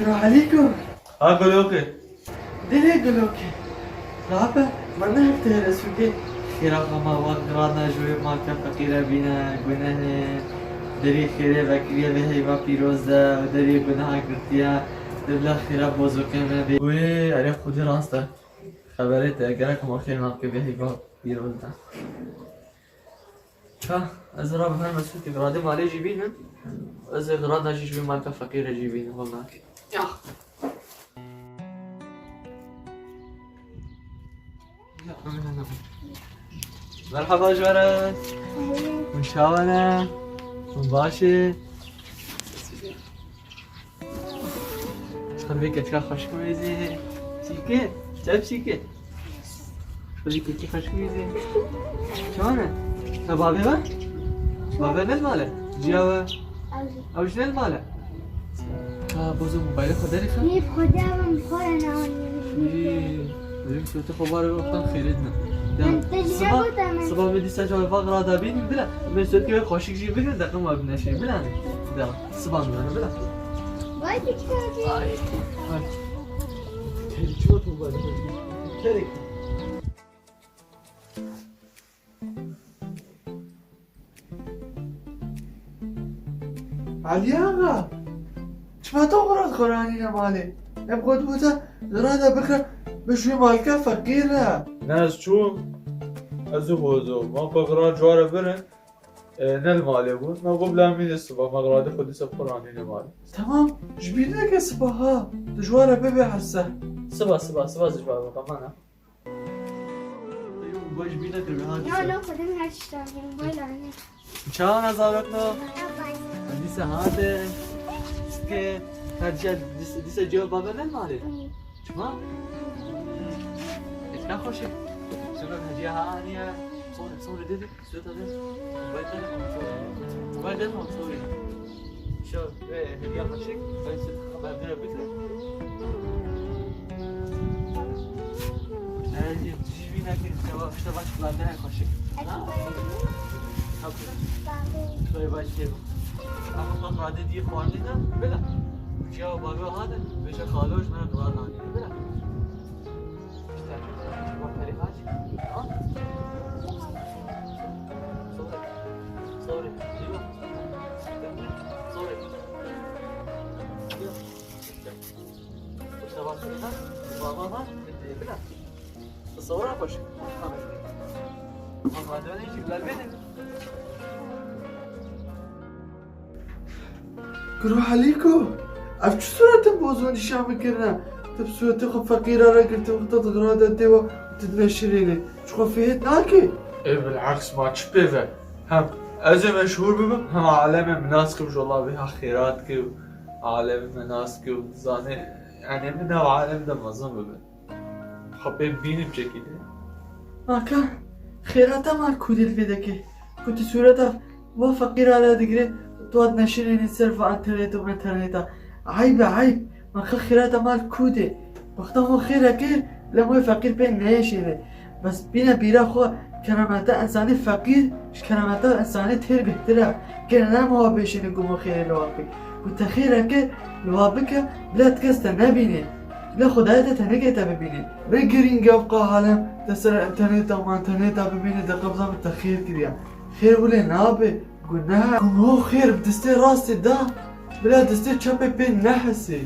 راح عليكم. قولوكي دلي قولوكي. رابع ما نهبت هالسوقي. خيرا ما وقرانا جوي ما كان فقيرة بينا قناه دری خیره وکیلی به هیوا پیروزه و دری گناه کرتیا دبلا خیره بازو کنه بی وی علی خودی راسته خبرت اگر که ما خیر ناکه به هیوا پیروزه ها از را بفهم مسئول که گراده مالی جیبینم از گراد نشیش بی مالک فقیر جیبینم والله مرحبا جوارت منشاونه باشه خليك تشا خشميزي سيكي جاب سيكي خليك تشا خشميزي شلونه بابي با بابي نل ماله جاوا او شنو ماله بوزو موبايل خدري خا كيف خدام خورنا زين شو تخبر وقت خيرتنا صباح بدي سجل فقرة دابين بلا من سوت كيف خوشك جي بلا دقيقة ما بنا شيء بلا بلا صباح من بلا باي تكتبي هاي تري شو تبغى تري علي آقا شما تقرأ قرآني نمالي ابغى تبغى زرادة بكرة بشوي مالك فقيرة ناس شو ازو بوزو ما بقرا جوار برن نل مالی بود ما قبل همین الصبح مقراده خودی سب قرآنی نمالی تمام جبينك يا صباها تجوارة بيبي حسه صبح زجبار بقى مانا باش بينك البهاد لا لا خدام هاشتاقي موبايل عني شلون نظارتنا باي لسه هذا سكي هرجع لسه جواب بابا نمالي تمام ايش ناخذ شيء شنو هديه هانيه صوري ديدي صورة ديدي موبايل ده صوري شوف هديه خشيك بس خبر دنا بكره لازم تجيبينا كده اشتغلت بعدها خشيك شوي باش كده اخذ قاعده دي خوانينا بلا جاوا بابا هذا بيش خالوش من قرانا بلا صوري ايوه صوري بابا بلا تصورها خوش ما هذا يجي بالبيت روح عليكم عرفت شو صورة بوزون الشام كرنا تبسوة تخو فقيرة راكل تغطى غرادة ديوة وتتنشريني شو فيهت ناكي ايه بالعكس ما تشبه هم از مشهور ببم هم عالم مناس که والله بها خیرات که عالم مناس که زانه يعني من هو عالم ده مظلوم ببم خب ببینیم چه کیده ماكا خيراتها مال كودي الفيدكي كنت صورتها وفقيرة على دقري تواد نشريني سيرف انترنت وانترنتا عيب ماكا خيراتها مال كودي وقتها خيرا كير لما فقير بين نيشيني بس بينا بيرا خو كرامتا انساني فقير كرامتا انساني تير بهترا كنا ما هو بيشيني قومو خير الواقع كنت خيرا كير الواقع بلا تكستا نبيني لا خدایت تنگه ببینید بگیرین گفقا حالم دستر انترنت و انترنت ببینید قبضه بتخیر کریا خیر بوله نابه گناه خیر بدسته راستی دا بلا دسته چپ پی نحسی